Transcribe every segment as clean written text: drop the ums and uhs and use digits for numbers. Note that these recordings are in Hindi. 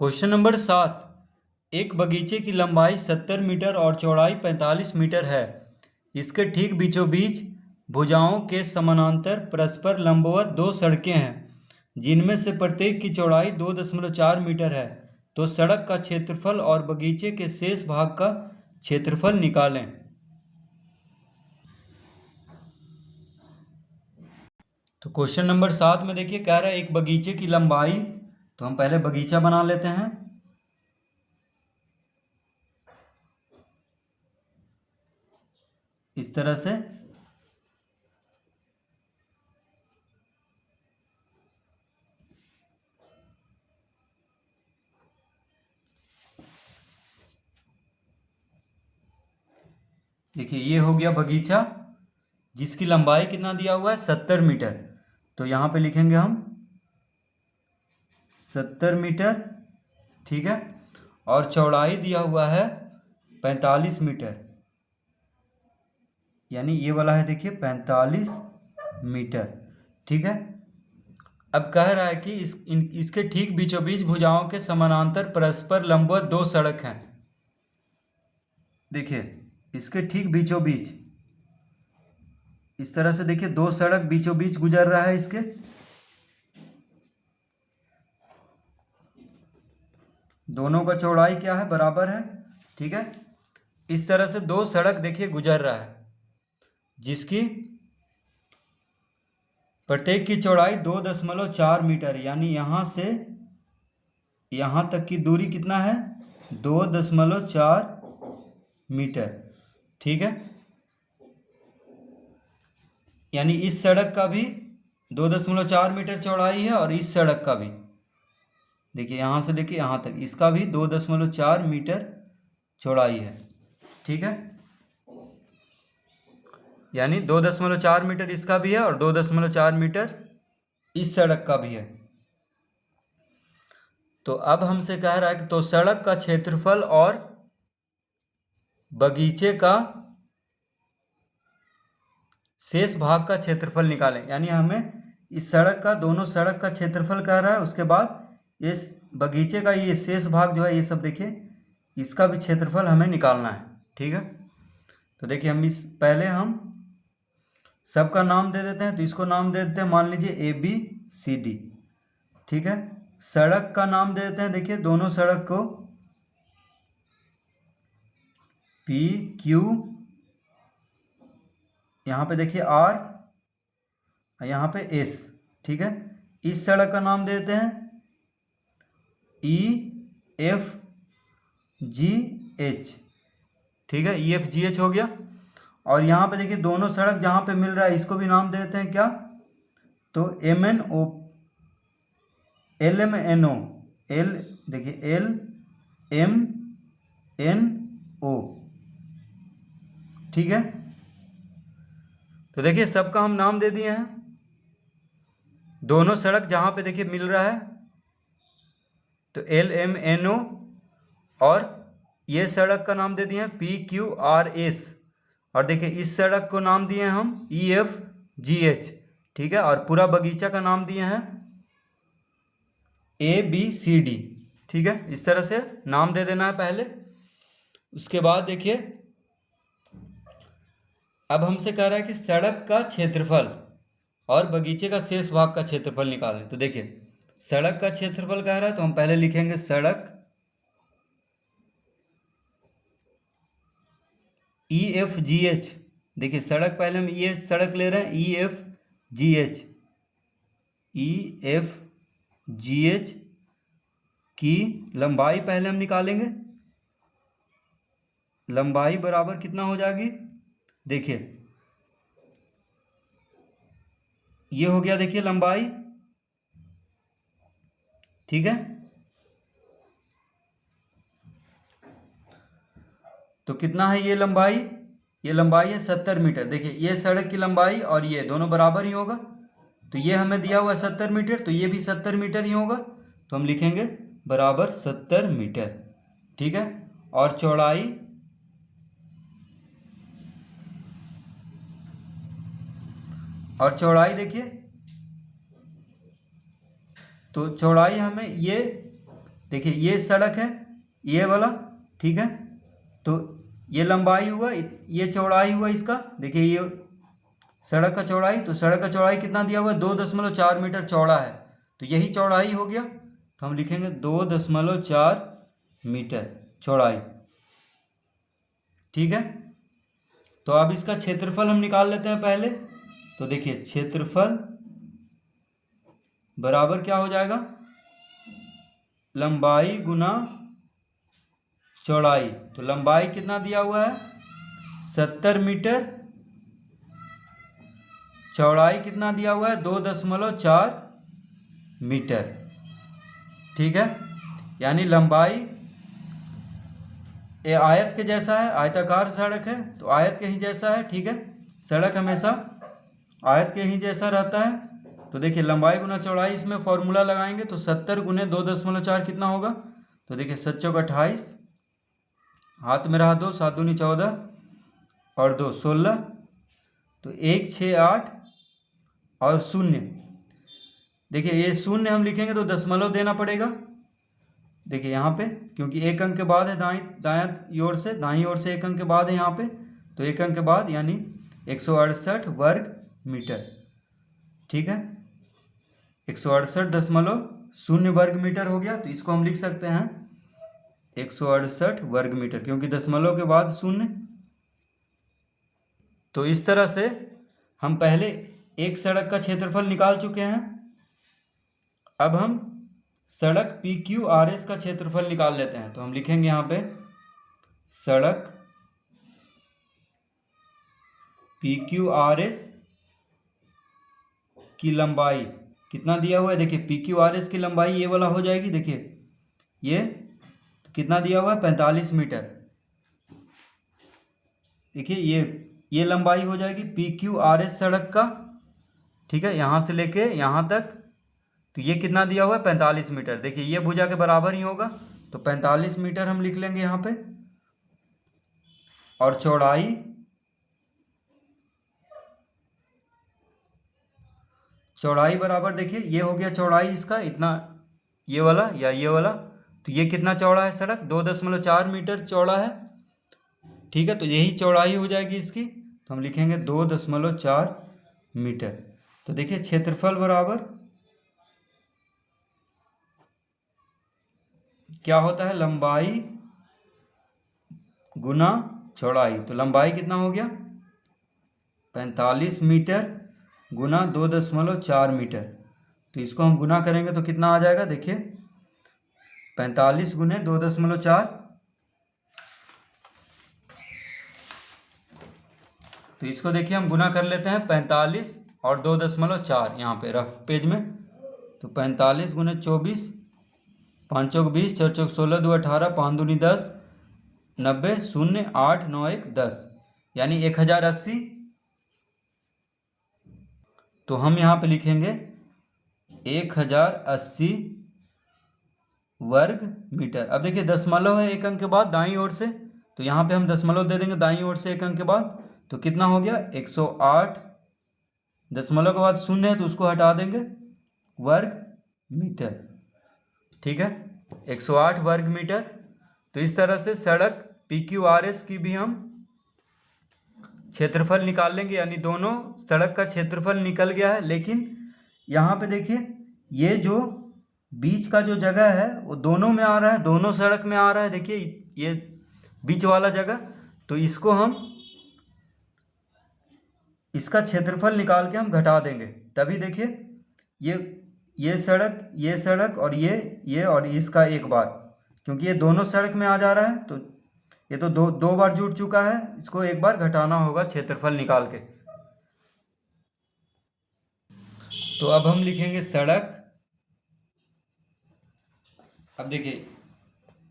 Question number 7। एक बगीचे की लंबाई 70 मीटर और चौड़ाई 45 मीटर है। इसके ठीक बीचों बीच भुजाओं के समानांतर परस्पर लंबवत दो सड़कें हैं, जिनमें से प्रत्येक की चौड़ाई 2.4 मीटर है। तो सड़क का क्षेत्रफल और बगीचे के शेष भाग का क्षेत्रफल निकालें। तो क्वेश्चन नंबर 7 में देखिए कह रहा है एक बगीचे की लंबाई। तो हम पहले बगीचा बना लेते हैं। इस तरह से देखिए ये हो गया बगीचा, जिसकी लंबाई कितना दिया हुआ है 70 मीटर। तो यहाँ पे लिखेंगे हम 70 मीटर, ठीक है। और चौड़ाई दिया हुआ है 45 मीटर, यानी ये वाला है देखिए 45 मीटर, ठीक है। अब कह रहा है कि इसके ठीक बीचों बीच भुजाओं के समानांतर परस्पर लंबवत दो सड़क हैं। देखिए इसके ठीक बीचों बीच इस तरह से देखिए दो सड़क बीचों बीच गुजर रहा है। इसके दोनों का चौड़ाई क्या है, बराबर है, ठीक है। इस तरह से दो सड़क देखिए गुजर रहा है, जिसकी प्रत्येक की चौड़ाई 2.4 मीटर, यानी यहां से यहां तक की दूरी कितना है 2.4 मीटर, ठीक है। यानी इस सड़क का भी 2.4 मीटर चौड़ाई है और इस सड़क का भी देखिए यहां से लेके यहां तक इसका भी 2.4 मीटर चौड़ाई है, ठीक है। यानी 2.4 मीटर इसका भी है और 2.4 मीटर इस सड़क का भी है। तो अब हमसे कह रहा है कि तो सड़क का क्षेत्रफल और बगीचे का शेष भाग का क्षेत्रफल निकालें। यानी हमें इस सड़क का, दोनों सड़क का क्षेत्रफल कह रहा है, उसके बाद इस बगीचे का ये शेष भाग जो है ये सब देखिए इसका भी क्षेत्रफल हमें निकालना है, ठीक है। तो देखिए हम इस पहले हम सबका नाम दे देते हैं। तो इसको नाम दे देते हैं, मान लीजिए ABCD, ठीक है। सड़क का नाम दे देते हैं, देखिए दोनों सड़क को PQ, यहाँ पे देखिए R, यहाँ पे S, ठीक है। इस सड़क का नाम दे देते हैं EFGH, ठीक है। EFGH हो गया। और यहाँ पे देखिए दोनों सड़क जहाँ पे मिल रहा है इसको भी नाम दे देते हैं क्या, तो MNO, LMNO, L देखिए LMNO, ठीक है। तो देखिए सबका हम नाम दे दिए हैं। दोनों सड़क जहाँ पे देखिए मिल रहा है तो LMNO, और ये सड़क का नाम दे दिए हैं PQRS, और देखिए इस सड़क को नाम दिए हैं हम EFGH, ठीक है। और पूरा बगीचा का नाम दिए हैं ABCD, ठीक है। इस तरह से नाम दे देना है पहले। उसके बाद देखिए अब हमसे कह रहा है कि सड़क का क्षेत्रफल और बगीचे का शेष भाग का क्षेत्रफल निकालें। तो देखिए सड़क का क्षेत्रफल कह रहा है तो हम पहले लिखेंगे सड़क EFGH, देखिए सड़क पहले हम ये सड़क ले रहे हैं EFGH की लंबाई पहले हम निकालेंगे। लंबाई बराबर कितना हो जाएगी, देखिए ये हो गया देखिए लंबाई, ठीक है। तो कितना है ये लंबाई है 70 मीटर। देखिए ये सड़क की लंबाई और ये दोनों बराबर ही होगा। तो ये हमें दिया हुआ है 70 मीटर, तो ये भी 70 मीटर ही होगा। तो हम लिखेंगे बराबर 70 मीटर, ठीक है। और चौड़ाई देखिए, तो चौड़ाई हमें ये देखिए ये सड़क है, ये वाला, ठीक है। तो ये लंबाई हुआ, ये चौड़ाई हुआ इसका, देखिए ये सड़क का चौड़ाई, तो सड़क का चौड़ाई कितना दिया हुआ है, 2.4 मीटर चौड़ा है, तो यही चौड़ाई हो गया। तो हम लिखेंगे 2.4 मीटर चौड़ाई, ठीक है। तो अब इसका क्षेत्रफल हम निकाल लेते हैं पहले। तो देखिए क्षेत्रफल बराबर क्या हो जाएगा, लंबाई गुना चौड़ाई। तो लंबाई कितना दिया हुआ है 70 मीटर, चौड़ाई कितना दिया हुआ है 2.4 मीटर, ठीक है। यानी लंबाई ये आयत के जैसा है, आयताकार सड़क है तो आयत के ही जैसा है, ठीक है। सड़क हमेशा आयत के ही जैसा रहता है। तो देखिए लंबाई गुना चौड़ाई, इसमें फॉर्मूला लगाएंगे तो 70 गुने 2.4 कितना होगा, तो देखिए 7 चौक 28, हाथ में रहा 2, 7 दूनी 14 और 2 16, तो 1 6 8 और 0। देखिए ये 0 हम लिखेंगे तो दशमलव देना पड़ेगा, देखिए यहाँ पे, क्योंकि एक अंक के बाद है दाएं ओर से, दाईं ओर से एक अंक के बाद है यहाँ पे, तो एक अंक के बाद यानी 168 वर्ग मीटर, ठीक है। 168.0 वर्ग मीटर हो गया। तो इसको हम लिख सकते हैं 168 वर्ग मीटर, क्योंकि दशमलव के बाद 0। तो इस तरह से हम पहले एक सड़क का क्षेत्रफल निकाल चुके हैं। अब हम सड़क PQRS का क्षेत्रफल निकाल लेते हैं। तो हम लिखेंगे यहाँ पे सड़क PQRS की लंबाई कितना दिया हुआ है, देखिए PQRS की लंबाई ये वाला हो जाएगी, देखिए ये कितना दिया हुआ है 45 मीटर, देखिए ये लंबाई हो जाएगी PQRS सड़क का, ठीक है, यहाँ से लेके यहाँ तक। तो ये कितना दिया हुआ है 45 मीटर, देखिए ये भुजा के बराबर ही होगा, तो 45 मीटर हम लिख लेंगे यहाँ पे। और चौड़ाई बराबर, देखिए ये हो गया चौड़ाई इसका इतना, ये वाला या ये वाला, तो ये कितना चौड़ा है सड़क 2.4 मीटर चौड़ा है, ठीक है। तो यही चौड़ाई हो जाएगी इसकी, तो हम लिखेंगे 2.4 मीटर। तो देखिए क्षेत्रफल बराबर क्या होता है, लंबाई गुना चौड़ाई। तो लंबाई कितना हो गया 45 मीटर गुना 2.4 मीटर। तो इसको हम गुना करेंगे तो कितना आ जाएगा, देखिए 45 गुने 2.4, तो इसको देखिए हम गुना कर लेते हैं 45 और 2.4 यहाँ पे रफ पेज में। तो 45 गुने 24, 5 चौक 20, 4 चौक 16, 2 18, 5 दूनी 10, 90, 0 8 9 1 10, यानी 1080। तो हम यहाँ पे लिखेंगे 1080 वर्ग मीटर। अब देखिए दशमलव है एक अंक के बाद दाईं ओर से, तो यहाँ पे हम दशमलव दे देंगे दाईं ओर से एक अंक के बाद, तो कितना हो गया 108, दशमलव के बाद 0 है तो उसको हटा देंगे, वर्ग मीटर, ठीक है, 108 वर्ग मीटर। तो इस तरह से सड़क PQRS की भी हम क्षेत्रफल निकाल लेंगे, यानी दोनों सड़क का क्षेत्रफल निकल गया है। लेकिन यहाँ पे देखिए ये जो बीच का जो जगह है वो दोनों में आ रहा है, दोनों सड़क में आ रहा है, देखिए ये बीच वाला जगह, तो इसको हम इसका क्षेत्रफल निकाल के हम घटा देंगे, तभी देखिए ये सड़क और ये और इसका एक बार, क्योंकि ये दोनों सड़क में आ जा रहा है तो ये तो दो बार जुड़ चुका है, इसको एक बार घटाना होगा क्षेत्रफल निकाल के। तो अब हम लिखेंगे सड़क, अब देखिए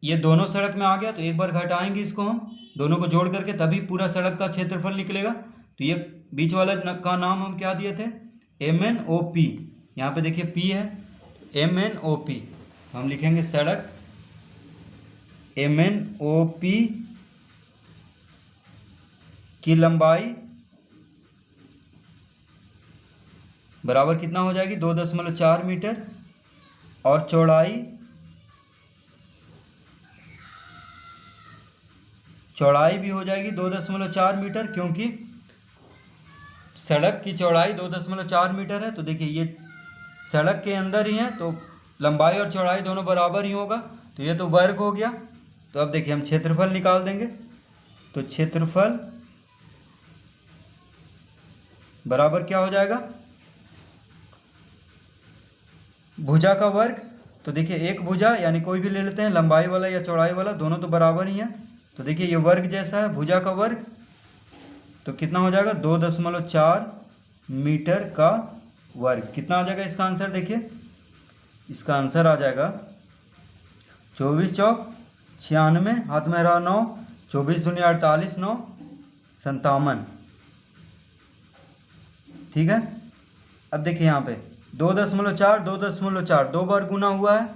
ये दोनों सड़क में आ गया तो एक बार घटाएंगे इसको हम दोनों को जोड़ करके, तभी पूरा सड़क का क्षेत्रफल निकलेगा। तो ये बीच वाला का नाम हम क्या दिए थे, MNOP, यहाँ पे देखिए P है, MNOP हम लिखेंगे सड़क MNOP की लंबाई बराबर कितना हो जाएगी 2.4 मीटर, और चौड़ाई चौड़ाई भी हो जाएगी 2.4 मीटर, क्योंकि सड़क की चौड़ाई 2.4 मीटर है। तो देखिए ये सड़क के अंदर ही है तो लंबाई और चौड़ाई दोनों बराबर ही होगा, तो ये तो वर्ग हो गया। तो अब देखिए हम क्षेत्रफल निकाल देंगे। तो क्षेत्रफल बराबर क्या हो जाएगा, भुजा का वर्ग। तो देखिए एक भुजा यानी कोई भी ले लेते हैं, लंबाई वाला या चौड़ाई वाला, दोनों तो बराबर ही है। तो देखिए ये वर्ग जैसा है, भुजा का वर्ग, तो कितना हो जाएगा 2.4 मीटर का वर्ग। कितना आ जाएगा इसका आंसर, देखिए इसका आंसर आ जाएगा 24 चौक 96, हाथ में रहा 9, 24 दूनी 48, 9 57। ठीक है। अब देखिए यहाँ पे 2.4 2.4 दो बार गुना हुआ है,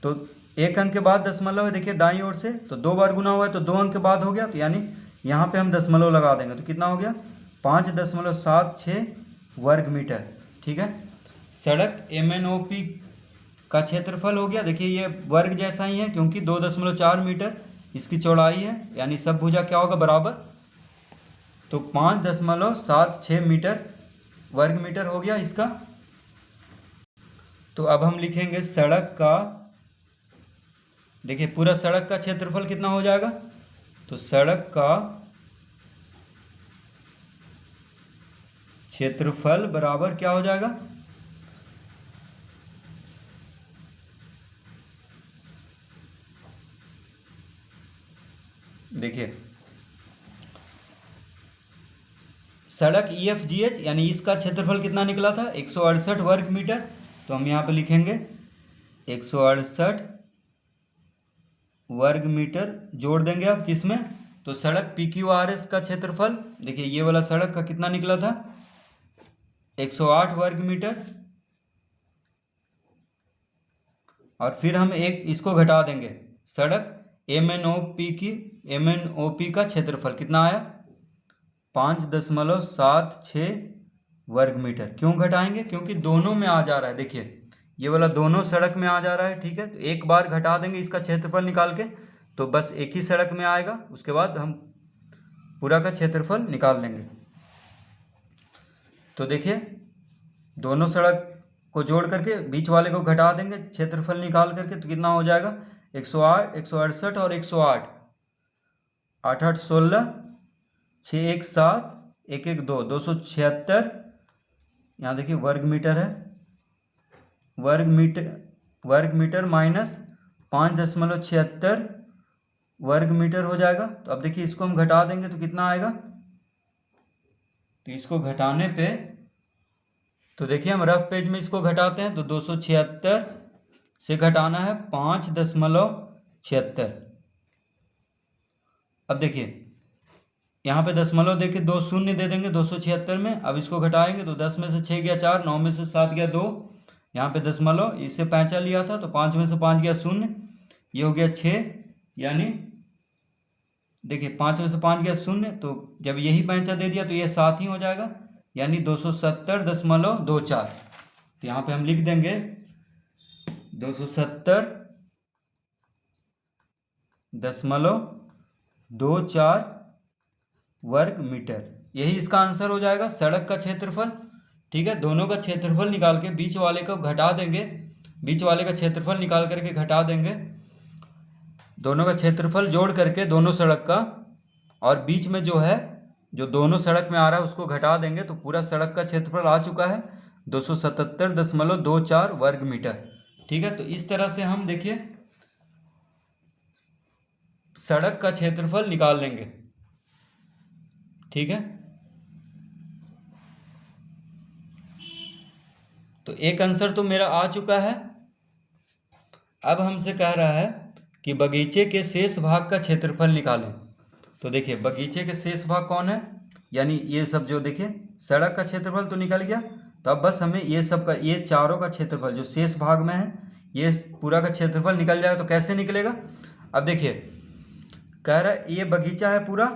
तो एक अंक के बाद दशमलव है, देखिए दाईं ओर से, तो दो बार गुना हुआ है तो 2 अंक के बाद हो गया, तो यानी यहाँ पे हम दशमलव लगा देंगे, तो कितना हो गया 5.76 वर्ग मीटर। ठीक है। सड़क MNOP का क्षेत्रफल हो गया, देखिए ये वर्ग जैसा ही है क्योंकि 2.4 मीटर इसकी चौड़ाई है, यानी सब भुजा क्या होगा बराबर, तो 5.76 मीटर वर्ग मीटर हो गया इसका। तो अब हम लिखेंगे सड़क का, देखिए पूरा सड़क का क्षेत्रफल कितना हो जाएगा, तो सड़क का क्षेत्रफल बराबर क्या हो जाएगा, देखिए सड़क EFGH यानी इसका क्षेत्रफल कितना निकला था 168 वर्ग मीटर। तो हम यहाँ पे लिखेंगे 168 वर्ग मीटर, जोड़ देंगे अब किस में, तो सड़क PQRS का क्षेत्रफल, देखिए ये वाला सड़क का कितना निकला था 108 वर्ग मीटर, और फिर हम एक इसको घटा देंगे, सड़क MNOP का क्षेत्रफल कितना आया 5.76 वर्ग मीटर। क्यों घटाएंगे, क्योंकि दोनों में आ जा रहा है, देखिए ये वाला दोनों सड़क में आ जा रहा है। ठीक है। तो एक बार घटा देंगे इसका क्षेत्रफल निकाल के, तो बस एक ही सड़क में आएगा, उसके बाद हम पूरा का क्षेत्रफल निकाल लेंगे। तो देखिए दोनों सड़क को जोड़ करके बीच वाले को घटा देंगे क्षेत्रफल निकाल करके, तो कितना हो जाएगा 108 168 और 108, 8 8 16, 6 1 7, 1 1 2, 276। यहाँ देखिए वर्ग मीटर है, वर्ग मीटर माइनस 5.76 वर्ग मीटर हो जाएगा। तो अब देखिए इसको हम घटा देंगे तो कितना आएगा, तो इसको घटाने पे, तो देखिए हम रफ पेज में इसको घटाते हैं, तो 276 से घटाना है 5.76। अब देखिए यहाँ पे दशमलव देखिए 2 शून्य दे देंगे 276 में। अब इसको घटाएंगे तो 10 में से 6 गया 4, 9 में से 7 गया 2, यहाँ पे दशमलव, इससे 5 लिया था तो 5 में से 5 गया 0, ये हो गया 6, यानी देखिए 5 में से 5 गया 0, तो जब यही 5 दे दिया तो ये 7 ही हो जाएगा, यानी 270.24। तो यहाँ पे हम लिख देंगे 270.24 वर्ग मीटर, यही इसका आंसर हो जाएगा सड़क का क्षेत्रफल। ठीक है। दोनों का क्षेत्रफल निकाल के बीच वाले को घटा देंगे, बीच वाले का क्षेत्रफल निकाल करके घटा देंगे, दोनों का क्षेत्रफल जोड़ करके दोनों सड़क का, और बीच में जो है जो दोनों सड़क में आ रहा है उसको घटा देंगे, तो पूरा सड़क का क्षेत्रफल आ चुका है 277.24 वर्ग मीटर। ठीक है। तो इस तरह से हम देखिए सड़क का क्षेत्रफल निकाल लेंगे। ठीक है। तो एक आंसर तो मेरा आ चुका है। अब हमसे कह रहा है कि बगीचे के शेष भाग का क्षेत्रफल निकालें। तो देखिए बगीचे के शेष भाग कौन है, यानी ये सब जो देखिए सड़क का क्षेत्रफल तो निकल गया, तो अब बस हमें ये सब का, ये चारों का क्षेत्रफल जो शेष भाग में है, ये पूरा का क्षेत्रफल निकल जाएगा। तो कैसे निकलेगा, अब देखिए कह रहा है ये बगीचा है पूरा,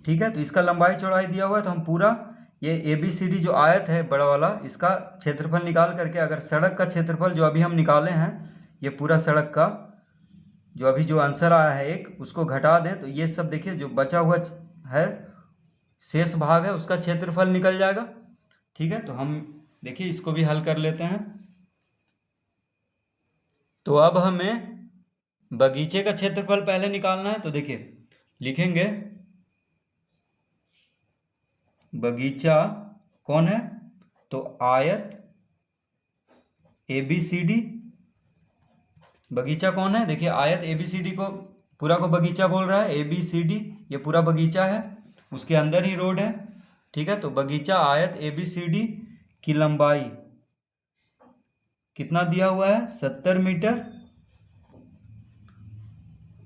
ठीक है, तो इसका लंबाई चौड़ाई दिया हुआ है, तो हम पूरा ये ABCD जो आयत है बड़ा वाला, इसका क्षेत्रफल निकाल करके, अगर सड़क का क्षेत्रफल जो अभी हम निकाले हैं, ये पूरा सड़क का जो अभी जो आंसर आया है एक, उसको घटा दें तो ये सब देखिए जो बचा हुआ है शेष भाग है उसका क्षेत्रफल निकल जाएगा। ठीक है, तो हम देखिए इसको भी हल कर लेते हैं। तो अब हमें बगीचे का क्षेत्रफल पहले निकालना है। तो देखिए लिखेंगे बगीचा कौन है, तो आयत ABCD। बगीचा कौन है, देखिए आयत ABCD को पूरा को बगीचा बोल रहा है। ABCD ये पूरा बगीचा है, उसके अंदर ही रोड है। ठीक है, तो बगीचा आयत ABCD की लंबाई कितना दिया हुआ है, 70 मीटर,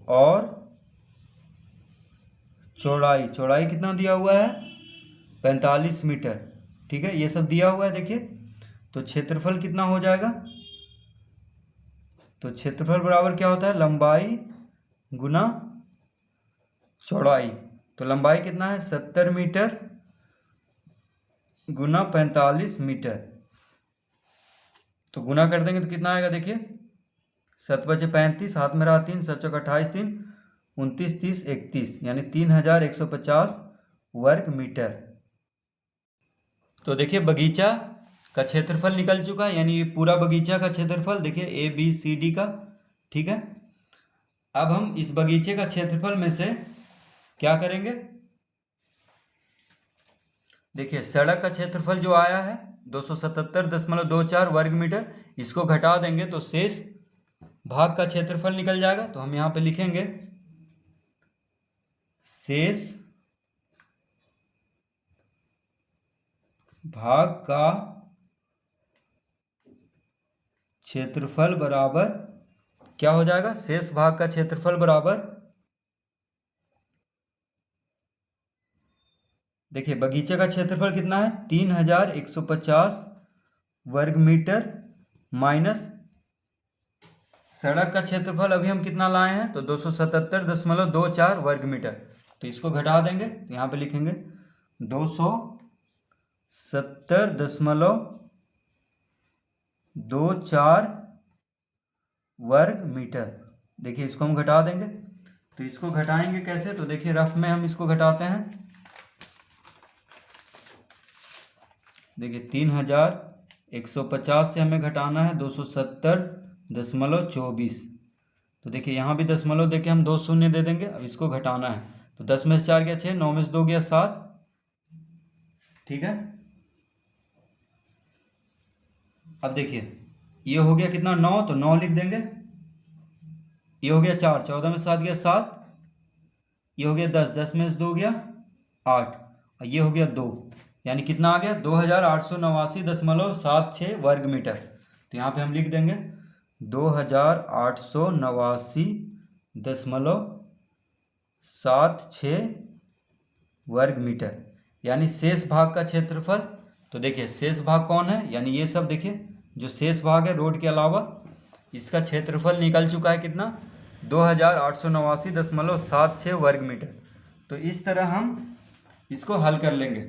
और चौड़ाई कितना दिया हुआ है, 45 मीटर। ठीक है, ये सब दिया हुआ है। देखिए तो क्षेत्रफल कितना हो जाएगा, तो क्षेत्रफल बराबर क्या होता है, लंबाई गुना चौड़ाई। तो लंबाई कितना है, 70 मीटर गुना 45 मीटर। तो गुना कर देंगे तो कितना आएगा, देखिए 7 बचे 35, हाथ में रहा 3, 7 चौक 28, 3 29, 30 31, यानी 3150 वर्ग मीटर। तो देखिए बगीचा का क्षेत्रफल निकल चुका है, यानी ये पूरा बगीचा का क्षेत्रफल देखिए ABCD का। ठीक है, अब हम इस बगीचे का क्षेत्रफल में से क्या करेंगे, देखिए सड़क का क्षेत्रफल जो आया है 277.24 वर्ग मीटर, इसको घटा देंगे तो शेष भाग का क्षेत्रफल निकल जाएगा। तो हम यहाँ पे लिखेंगे शेष भाग का क्षेत्रफल बराबर क्या हो जाएगा, शेष भाग का क्षेत्रफल बराबर, देखिए बगीचे का क्षेत्रफल कितना है 3150 वर्ग मीटर, माइनस सड़क का क्षेत्रफल अभी हम कितना लाए हैं, तो 277.24 वर्ग मीटर। तो इसको घटा देंगे तो यहाँ पे लिखेंगे 270.24 वर्ग मीटर। देखिए इसको हम घटा देंगे, तो इसको घटाएंगे कैसे, तो देखिए रफ में हम इसको घटाते हैं। देखिए 3150 से हमें घटाना है 270.24। तो देखिए यहाँ भी दशमलव देके हम 2 शून्य दे देंगे। अब इसको घटाना है तो 10 में से 4 गया 6, 9 में से 2 गया 7। ठीक है, अब देखिए ये हो गया कितना 9, तो 9 लिख देंगे। ये हो गया 4, 14 में से 7 गया 7। ये हो गया 10, 10 में से 2 गया 8, और ये हो गया 2, यानी कितना आ गया 2889.76 वर्ग मीटर। तो यहाँ पे हम लिख देंगे 2889.76 वर्ग मीटर, यानी शेष भाग का क्षेत्रफल। तो देखिए शेष भाग कौन है, यानी ये सब देखिए जो शेष भाग है रोड के अलावा, इसका क्षेत्रफल निकल चुका है कितना, 2889.76 वर्ग मीटर। तो इस तरह हम इसको हल कर लेंगे।